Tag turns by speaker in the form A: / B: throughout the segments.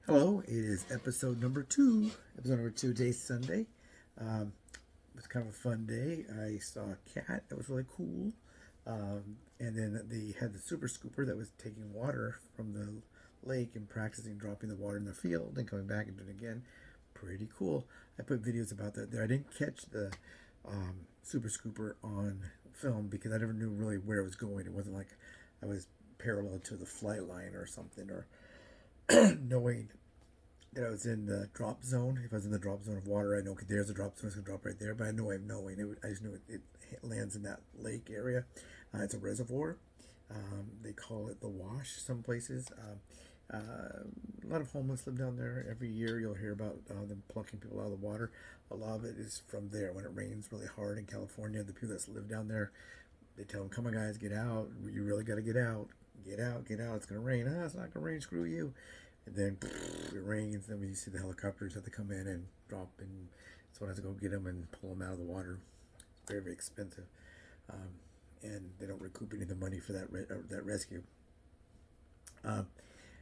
A: Hello, it is episode number two. Episode number two, day Sunday. It was kind of a fun day. I saw a cat that was really cool. And then they had the super scooper that was taking water from the lake and practicing dropping the water in the field and coming back and doing it again. Pretty cool. I put videos about that there. I didn't catch the super scooper on film because I never knew really where it was going. It wasn't like I was parallel to the flight line or something, or knowing that I was in the drop zone. If I was in the drop zone of water, I know, okay, there's a drop zone, it's going to drop right there. But I know I'm knowing. I just knew it lands in that lake area. It's a reservoir. They call it the wash some places. A lot of homeless live down there. Every year you'll hear about them plucking people out of the water. A lot of it is from there. When it rains really hard in California, the people that live down there, they tell them, come on guys, get out. You really got to get out. Get out, get out. It's going to rain. It's not going to rain. Screw you. And then it rains. Then we see the helicopters have to come in and drop, and someone has to go get them and pull them out of the water. It's very, very expensive, and they don't recoup any of the money for that rescue.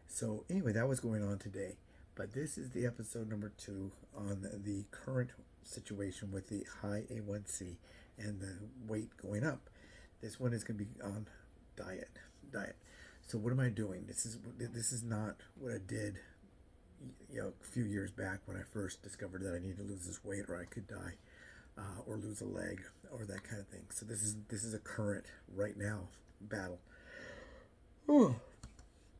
A: So anyway, that was going on today. But this is the episode number two on the current situation with the high A1C and the weight going up. This one is going to be on diet. So what am I doing? This is not what I did, a few years back when I first discovered that I needed to lose this weight, or I could die, or lose a leg, or that kind of thing. So this is a current, right now, battle. Oh,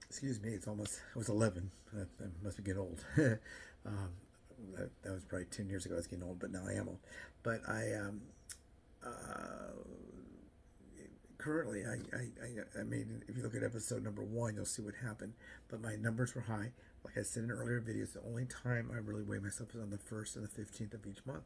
A: excuse me. I was 11. I must be getting old. That was probably 10 years ago. I was getting old, but now I am old. But currently, I made, if you look at episode number one, you'll see what happened. But my numbers were high. Like I said in earlier videos, the only time I really weigh myself is on the 1st and the 15th of each month.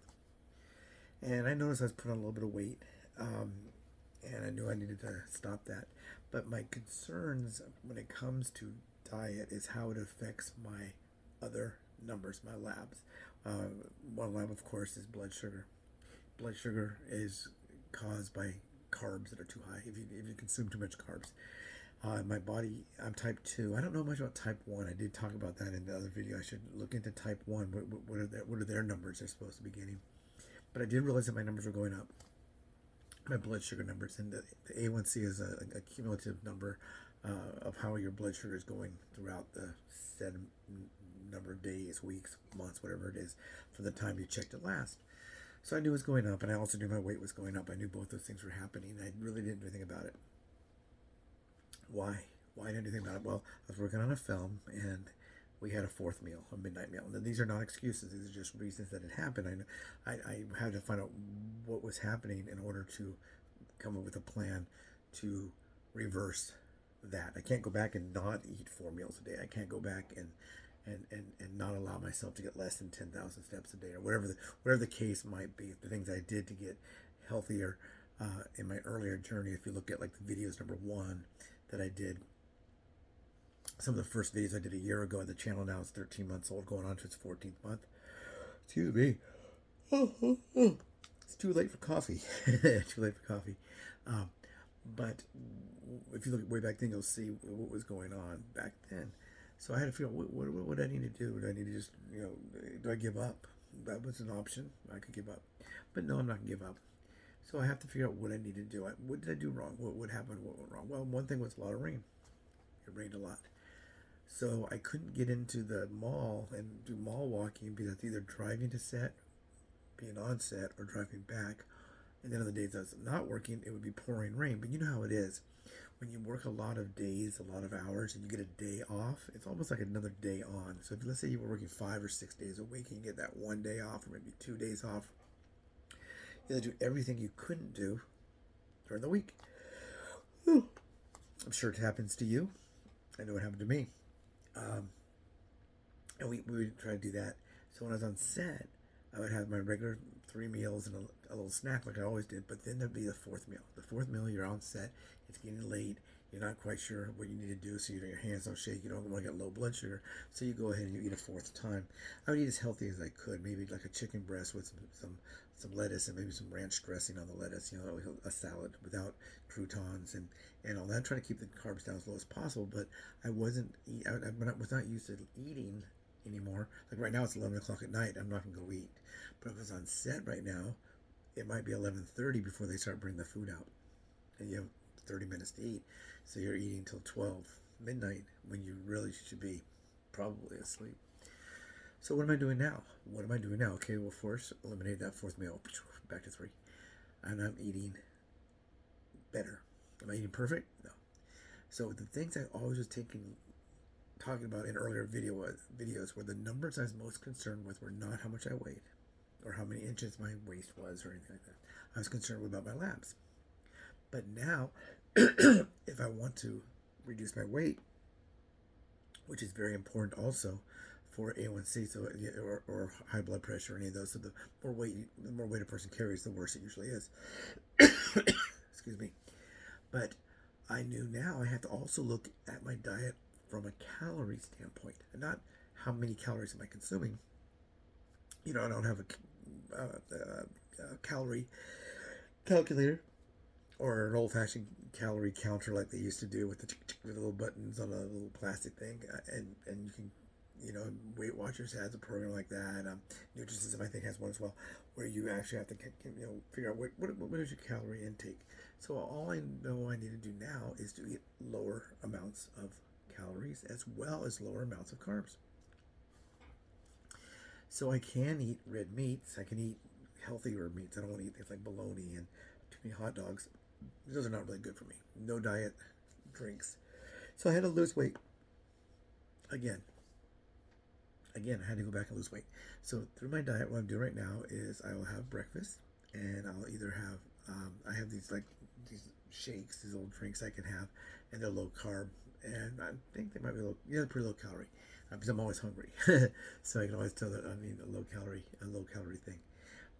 A: And I noticed I was putting on a little bit of weight. And I knew I needed to stop that. But my concerns when it comes to diet is how it affects my other numbers, my labs. One lab, of course, is blood sugar. Blood sugar is caused by carbs that are too high. If you consume too much carbs, my body. I'm type 2. I don't know much about type 1. I did talk about that in the other video. I should look into type 1. What are their numbers they're supposed to be getting? But I did realize that my numbers were going up. My blood sugar numbers, and the A1C is a cumulative number of how your blood sugar is going throughout the set number of days, weeks, months, whatever it is, from the time you checked it last. So I knew it was going up, and I also knew my weight was going up. I knew both those things were happening. I really didn't do anything about it. Why? Why didn't I do anything about it? Well, I was working on a film, and we had a fourth meal, a midnight meal. And these are not excuses. These are just reasons that it happened. I had to find out what was happening in order to come up with a plan to reverse that. I can't go back and not eat 4 meals a day. I can't go back and not allow myself to get less than 10,000 steps a day, or whatever the case might be. The things I did to get healthier in my earlier journey. If you look at like the videos number one that I did, some of the first videos I did a year ago, the channel now is 13 months old, going on to its 14th month. Excuse me. It's too late for coffee. Too late for coffee. But if you look way back then, you'll see what was going on back then. So I had to figure out what I need to do. Do I need to just, do I give up? That was an option. I could give up. But no, I'm not going to give up. So I have to figure out what I need to do. What did I do wrong? What happened? What went wrong? Well, one thing was a lot of rain. It rained a lot. So I couldn't get into the mall and do mall walking because either driving to set, being on set, or driving back. And then on the days I was not working, it would be pouring rain. But you know how it is. When you work a lot of days, a lot of hours, and you get a day off, it's almost like another day on. So if let's say you were working 5 or 6 days a week, and you get that 1 day off, or maybe 2 days off, you have to do everything you couldn't do during the week. Whew. I'm sure it happens to you. I know it happened to me. And we would try to do that. So when I was on set, I would have my regular 3 meals and a little snack like I always did, but then there'd be the 4th meal. The 4th meal, you're on set, it's getting late, you're not quite sure what you need to do, so your hands don't shake, you don't want to get low blood sugar, so you go ahead and you eat a 4th time. I would eat as healthy as I could, maybe like a chicken breast with some lettuce and maybe some ranch dressing on the lettuce, a salad without croutons and all that. Try to keep the carbs down as low as possible, but I was not used to eating anymore. Like right now it's 11 o'clock at night. I'm not going to go eat. But if it's on set right now, it might be 11:30 before they start bringing the food out. And you have 30 minutes to eat. So you're eating till 12 midnight when you really should be probably asleep. So what am I doing now? What am I doing now? Okay, well, first, eliminate that fourth meal. Back to 3. And I'm eating better. Am I eating perfect? No. So the things I always was talking about in earlier videos were the numbers I was most concerned with were not how much I weighed or how many inches my waist was or anything like that. I was concerned about my labs. But now, if I want to reduce my weight, which is very important also for A1C, so or high blood pressure or any of those, so the more weight a person carries, the worse it usually is. Excuse me. But I knew now I have to also look at my diet from a calorie standpoint, and not how many calories am I consuming. I don't have a calorie calculator or an old-fashioned calorie counter like they used to do with the little buttons on a little plastic thing, and you can, Weight Watchers has a program like that. Nutrisystem I think has one as well, where you actually have to figure out what is your calorie intake. So all I know I need to do now is to eat lower amounts of calories as well as lower amounts of carbs. So I can eat red meats. I can eat healthier meats. I don't want to eat things like bologna and too many hot dogs. Those are not really good for me. No diet drinks. So I had to lose weight. Again, I had to go back and lose weight. So through my diet, what I'm doing right now is I will have breakfast, and I'll either have I have these shakes, these old drinks I can have, and they're low carb, and I think they might be they're pretty low calorie, because I'm always hungry, so I can always tell that I need a low calorie thing.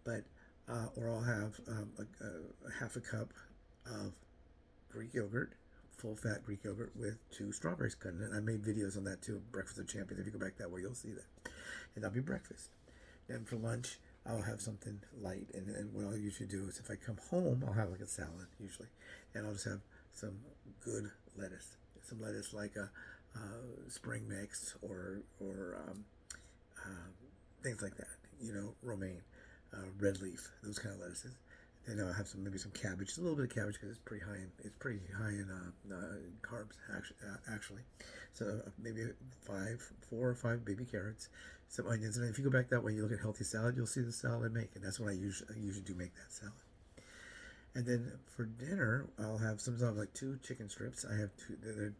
A: But or I'll have a half a cup of Greek yogurt, full fat Greek yogurt with 2 strawberries cut in it. I made videos on that too, Breakfast of Champions. If you go back that way, you'll see that. And that'll be breakfast. Then for lunch, I'll have something light. And what I'll usually do is if I come home, I'll have like a salad usually. And I'll just have some good lettuce. Some lettuce like a spring mix or things like that. Romaine, red leaf, those kind of lettuces. And I'll have maybe some cabbage, just a little bit of cabbage because it's pretty high in carbs actually. So maybe 4 or 5 baby carrots, some onions, and if you go back that way, you look at healthy salad, you'll see the salad I make, and that's what I usually do make that salad. And then for dinner, I'll have sometimes like 2 chicken strips. I have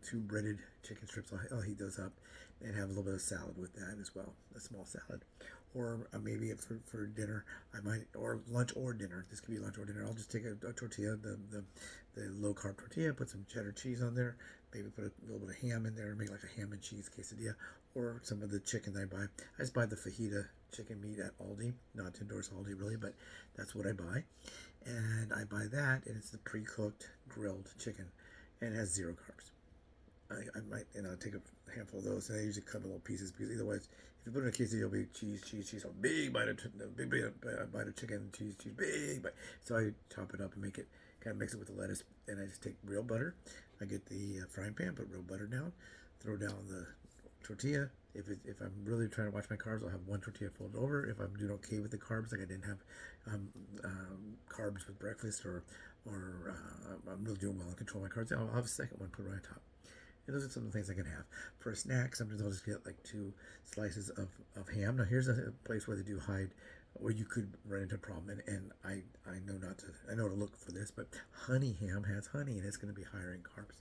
A: 2 breaded chicken strips. I'll heat those up and have a little bit of salad with that as well, a small salad. Or maybe for dinner, I might, or lunch or dinner. This could be lunch or dinner. I'll just take a tortilla, the low carb tortilla, put some cheddar cheese on there, maybe put a little bit of ham in there, make like a ham and cheese quesadilla, or some of the chicken that I buy. I just buy the fajita chicken meat at Aldi, not to endorse Aldi really, but that's what I buy. And I buy that, and it's the pre-cooked grilled chicken, and it has 0 carbs. I might, take a handful of those, and I usually cut little pieces because otherwise, if you put it in a quesadilla, it'll be cheese, a big bite of chicken, cheese, big bite. So I chop it up and kind of mix it with the lettuce, and I just take real butter. I get the frying pan, put real butter down, throw down the tortilla. If I'm really trying to watch my carbs, I'll have 1 tortilla folded over. If I'm doing okay with the carbs, like I didn't have carbs with breakfast, or I'm really doing well and control my carbs, I'll have a second one put right on top. And those are some of the things I can have. For a snack, sometimes I'll just get like 2 slices of ham. Now here's a place where they do hide, where you could run into a problem, and I know to look for this, but honey ham has honey, and it's going to be higher in carbs.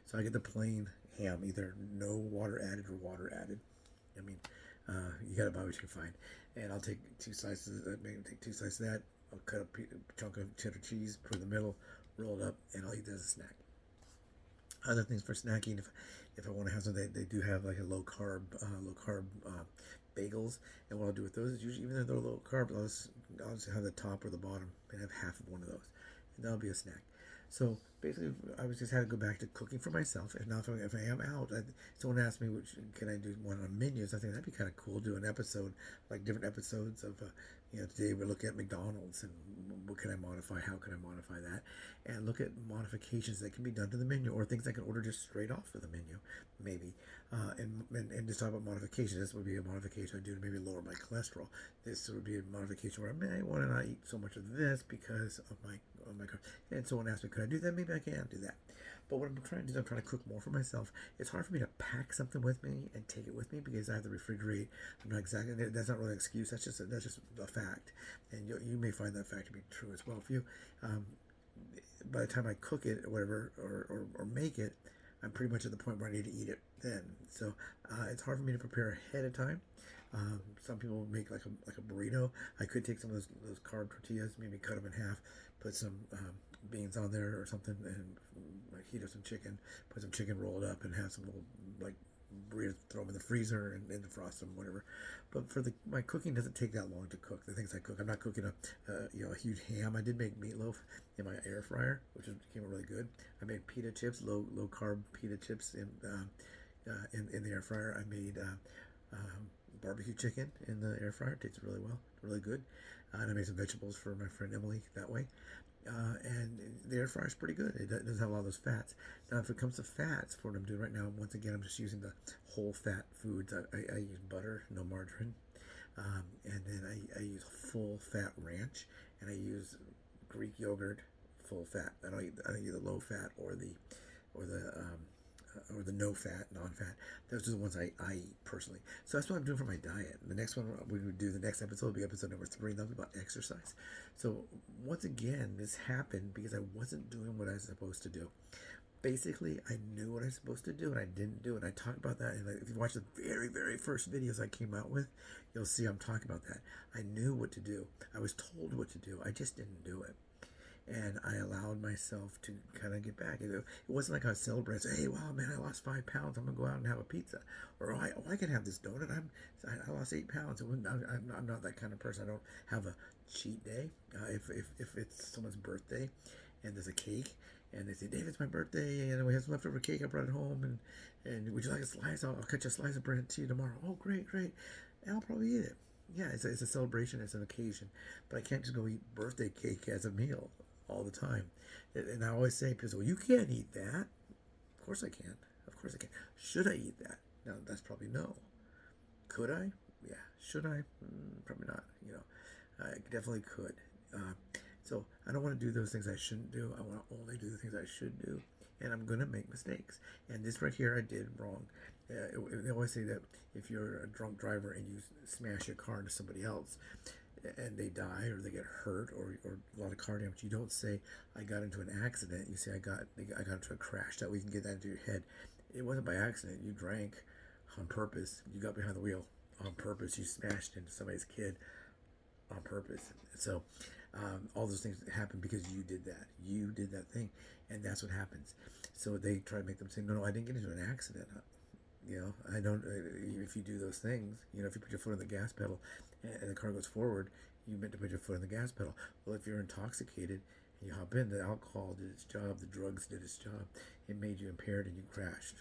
A: So I get the plain ham, either no water added or water added. I mean, you got to buy what you can find. And I'll take 2 slices, maybe take 2 slices of that. I'll cut a chunk of cheddar cheese, put it in the middle, roll it up, and I'll eat that as a snack. Other things for snacking, if I want to have something, they do have like a low carb bagels, and what I'll do with those is usually, even though they're low carb, I'll just have the top or the bottom and have half of one of those, and that'll be a snack. So basically, I was just had to go back to cooking for myself. And now, if I am out, someone asked me, can I do one on menus? I think that'd be kind of cool. Do an episode, like different episodes of, today we look at McDonald's and what can I modify? How can I modify that? And look at modifications that can be done to the menu, or things I can order just straight off of the menu, maybe. And and just talk about modification. This would be a modification I do to maybe lower my cholesterol. This would be a modification where I may want to not eat so much of this because of my and someone asked me, could I do that? Maybe I can do that. But what I'm trying to do is I'm trying to cook more for myself. It's hard for me to pack something with me and take it with me because I have to refrigerate. I'm not exactly, that's not really an excuse. That's just a fact. And you may find that fact to be true as well. If you, by the time I cook it or whatever, or make it, I'm pretty much at the point where I need to eat it then. So it's hard for me to prepare ahead of time. Some people make like a burrito. I could take some of those carb tortillas, maybe cut them in half, put some beans on there or something, and heat up some chicken, put some chicken rolled up, and have some little like burritos, throw them in the freezer and defrost them, whatever. But for my cooking doesn't take that long to cook. The things I cook, I'm not cooking a huge ham. I did make meatloaf in my air fryer, which came out really good. I made pita chips, low carb pita chips in the air fryer. I made barbecue chicken in the air fryer. It tastes really well, really good. And I made some vegetables for my friend Emily that way. And the air fryer is pretty good. It doesn't have a lot of those fats. Now, if it comes to fats, for what I'm doing right now, once again, I'm just using the whole fat foods. I use butter, no margarine. And then I use full fat ranch, and I use Greek yogurt, full fat. I don't eat the low fat or the no fat, non-fat. Those are the ones I eat personally. So that's what I'm doing for my diet. The next one we would do, the next episode will be episode number 3, and that'll be about exercise. So once again, this happened because I wasn't doing what I was supposed to do. Basically, I knew what I was supposed to do, and I didn't do it. I talked about that, and if you watch the very, very first videos I came out with, you'll see I'm talking about that. I knew what to do. I was told what to do. I just didn't do it. And I allowed myself to kind of get back. It wasn't like I was celebrating, hey, wow, man, I lost 5 pounds. I'm going to go out and have a pizza. Or, I can have this donut. I lost 8 pounds. I'm not that kind of person. I don't have a cheat day. If it's someone's birthday and there's a cake and they say, Dave, it's my birthday and we have some leftover cake. I brought it home and would you like a slice? I'll cut you a slice of bread to you tomorrow. Oh, great. And I'll probably eat it. Yeah, it's a celebration. It's an occasion. But I can't just go eat birthday cake as a meal all the time. And I always say, people say, well, you can't eat that. Of course I can. Should I eat that? Now, that's probably no. Could I? Yeah. Should I? Probably not. I definitely could. So I don't want to do those things I shouldn't do. I want to only do the things I should do. And I'm going to make mistakes. And this right here I did wrong. They always say that if you're a drunk driver and you smash your car into somebody else, and they die or they get hurt or a lot of car damage, you don't say I got into an accident. You say I got into a crash. That way you can get that into your head. It wasn't by accident. You drank on purpose. You got behind the wheel on purpose. You smashed into somebody's kid on purpose. So all those things happen because you did that. You did that thing, and that's what happens. So they try to make them say, no, I didn't get into an accident. I don't. If you do those things, if you put your foot on the gas pedal and the car goes forward, you meant to put your foot on the gas pedal. Well, if you're intoxicated and you hop in, the alcohol did its job, the drugs did its job. It made you impaired and you crashed.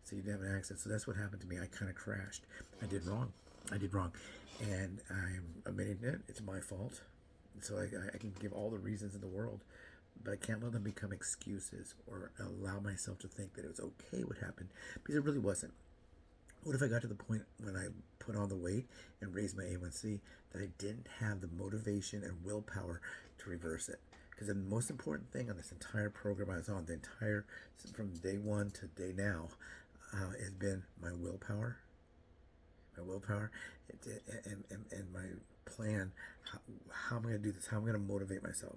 A: So you didn't have an accident. So that's what happened to me. I kind of crashed. I did wrong. And I'm admitting it. It's my fault. So I can give all the reasons in the world, but I can't let them become excuses or allow myself to think that it was okay what happened, because it really wasn't. What if I got to the point when I put on the weight and raised my A1C that I didn't have the motivation and willpower to reverse it? Because the most important thing on this entire program I was on, from day 1 to day now, has been my willpower. And my plan, how am I going to do this? How am I going to motivate myself?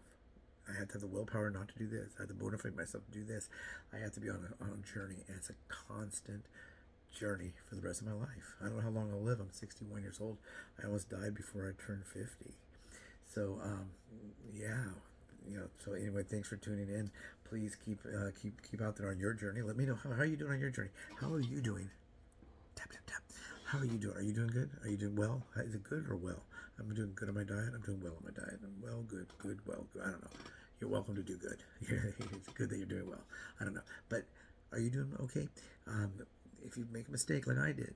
A: I have to have the willpower not to do this. I have to motivate myself to do this. I have to be on a journey, and it's a constant journey for the rest of my life. I don't know how long I'll live. I'm 61 years old. I almost died before I turned 50. So, So anyway, thanks for tuning in. Please keep out there on your journey. Let me know how are you doing on your journey. How are you doing? Tap tap tap. How are you doing? Are you doing good? Are you doing well? Is it good or well? I'm doing good on my diet. I'm doing well on my diet. I'm well, good, well, good. I don't know. You're welcome to do good. It's good that you're doing well. I don't know. But are you doing okay? If you make a mistake like I did,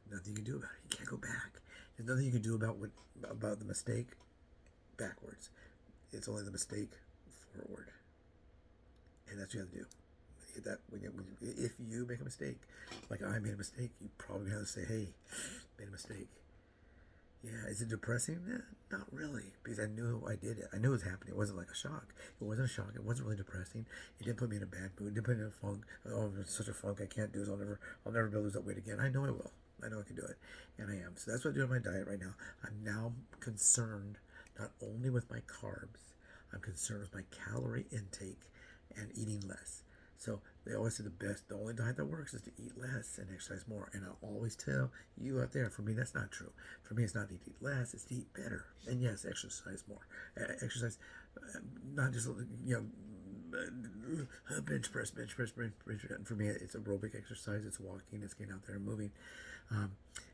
A: nothing you can do about it. You can't go back. There's nothing you can do about the mistake backwards. It's only the mistake forward. And that's what you have to do. You that if you make a mistake, like I made a mistake, you probably have to say, hey, made a mistake. Yeah, is it depressing? Not really, because I knew I did it. I knew it was happening. It wasn't like a shock. It wasn't a shock. It wasn't really depressing. It didn't put me in a bad mood. It didn't put me in a funk. Oh, it's such a funk. I can't do this. I'll never be able to lose that weight again. I know I will. I know I can do it, and I am. So that's what I do with my diet right now. I'm now concerned not only with my carbs. I'm concerned with my calorie intake and eating less. So they always say the only diet that works is to eat less and exercise more. And I always tell you out there, for me, that's not true. For me, it's not to eat less, it's to eat better. And yes, exercise more. Exercise, not just, bench press. And for me, it's aerobic exercise, it's walking, it's getting out there and moving.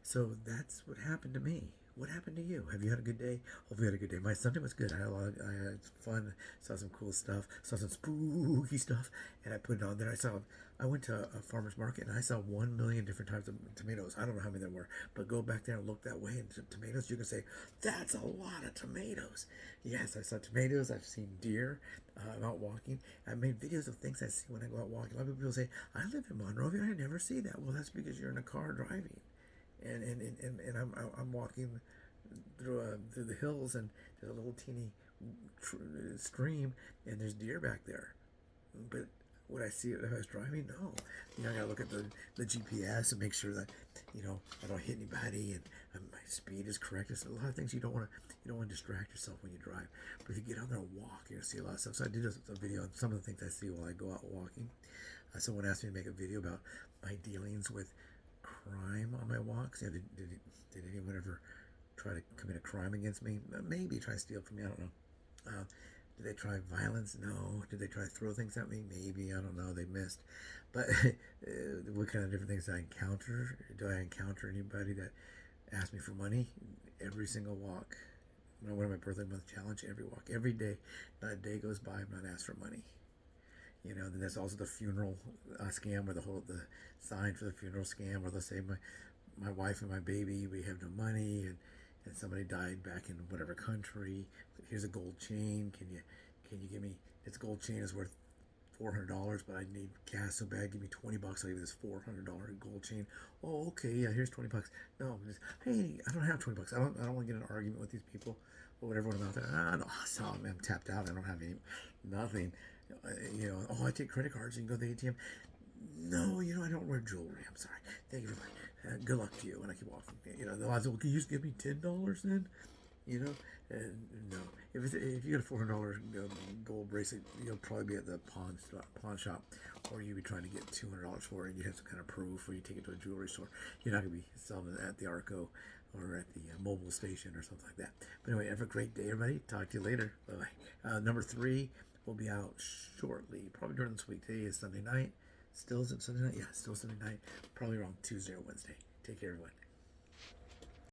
A: So that's what happened to me. What happened to you? Have you had a good day? Hopefully you had a good day. My Sunday was good. I had fun, saw some cool stuff, saw some spooky stuff, and I put it on there. I went to a farmer's market and I saw 1 million different types of tomatoes. I don't know how many there were, but go back there and look that way. And tomatoes, you can say, that's a lot of tomatoes. Yes, I saw tomatoes. I've seen deer. I'm out walking. I made videos of things I see when I go out walking. A lot of people say, I live in Monrovia. I never see that. Well, that's because you're in a car driving. And I'm walking through the hills, and there's a little teeny stream, and there's deer back there. But would I see it if I was driving? No. I gotta look at the GPS and make sure that I don't hit anybody and my speed is correct. There's a lot of things you don't want to distract yourself when you drive. But if you get out there and walk, you're gonna see a lot of stuff. So I did a video on some of the things I see while I go out walking. Someone asked me to make a video about my dealings with crime on my walks. Did anyone ever try to commit a crime against me? Maybe try to steal from me. I don't know. Did they try violence? No. Did they try to throw things at me? Maybe. I don't know. They missed. But what kind of different things do I encounter? Do I encounter anybody that asks me for money? Every single walk. One of my birthday month challenge. Every walk, every day, not a day goes by I'm not asked for money. Then there's also the funeral scam, where the sign for the funeral scam, where they'll say my wife and my baby, we have no money, and somebody died back in whatever country. Here's a gold chain. Can you give me, this gold chain is worth $400, but I need cash so bad. Give me $20. I'll give you this $400 gold chain. Oh, okay, yeah, here's $20. No, hey, I don't have $20. I don't want to get in an argument with these people or whatever. When I'm out there, no, so I'm tapped out. I don't have nothing. Oh, I take credit cards. You can go to the ATM. No, I don't wear jewelry. I'm sorry. Thank you very much. Good luck to you. And I keep walking. The odds, well, can you just give me $10 then? No. If you get a $400 gold bracelet, you'll probably be at the pawn shop, or you'll be trying to get $200 for it, and you have some kind of proof, or you take it to a jewelry store. You're not going to be selling it at the Arco or at the mobile station or something like that. But anyway, have a great day, everybody. Talk to you later. Bye-bye. Number 3 will be out shortly, probably during this week. Today is Sunday night. Still is it Sunday night? Yeah, still Sunday night. Probably around Tuesday or Wednesday. Take care, everyone.